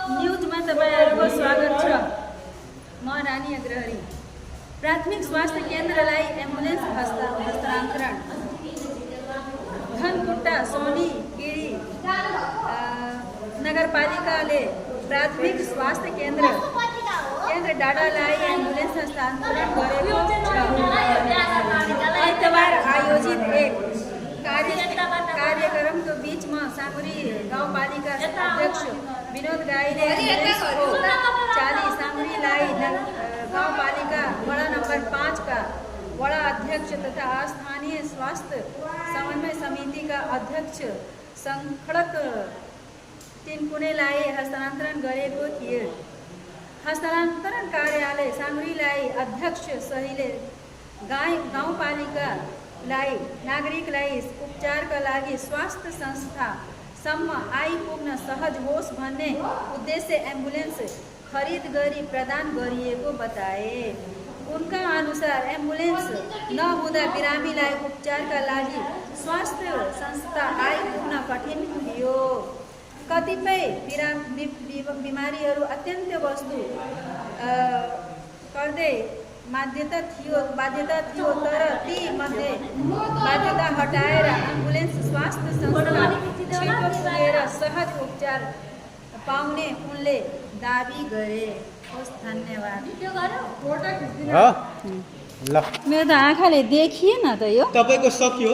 न्यूजमा तपाईहरुको स्वागत छ। म रानी अग्रहरी। प्राथमिक स्वास्थ्य केन्द्रलाई एम्बुलेन्स हस्तान्तरण। धनकुटा सोनी किडी नगरपालिकाले प्राथमिक स्वास्थ्य केन्द्र डाडालाई एम्बुलेन्स हस्तान्तरण गरेको छ। आइतबार आयोजित एक कार्यक्रमको बीचमा साँगुरी गाउँपालिका अध्यक्ष विनोद राईले एम्बुलेन्सको चाली साँगुरीलाई गाउँपालिका वडा नम्बर 5 का वडा अध्यक्ष तथा स्थानीय स्वास्थ्य समन्वय समितिका अध्यक्ष सङ्खडक तिनकुनेलाई हस्तान्तरण गरेको थियो। हस्तान्तरण कार्यालय साँगुरीलाई अध्यक्ष सहिले गाउँपालिकालाई नागरिकलाई उपचारका लागि स्वास्थ्य संस्थासम्म आइपुग्न सहज होस् भन्ने उद्देश्य एम्बुलेन्स खरिद गरी प्रदान गरिएको बताए। उनका अनुसार एम्बुलेन्स नहुँदा बिरामीलाई उपचारका लागि स्वास्थ्य संस्था आइपुग्न कठिन थियो। कतिपय बिमारीहरू अत्यन्त वस्तु पर्दै बाध्यता थियो तर ती मध्ये बाध्यता हटाएर एम्बुलेन्स स्वास्थ्य संस्था छिटो पुगेर सहज उपचार पाउने उनले दाबी गरे। धन्यवाद। ल मेरो त आँखाले देखिएन त यो। तपाईको सक्यो।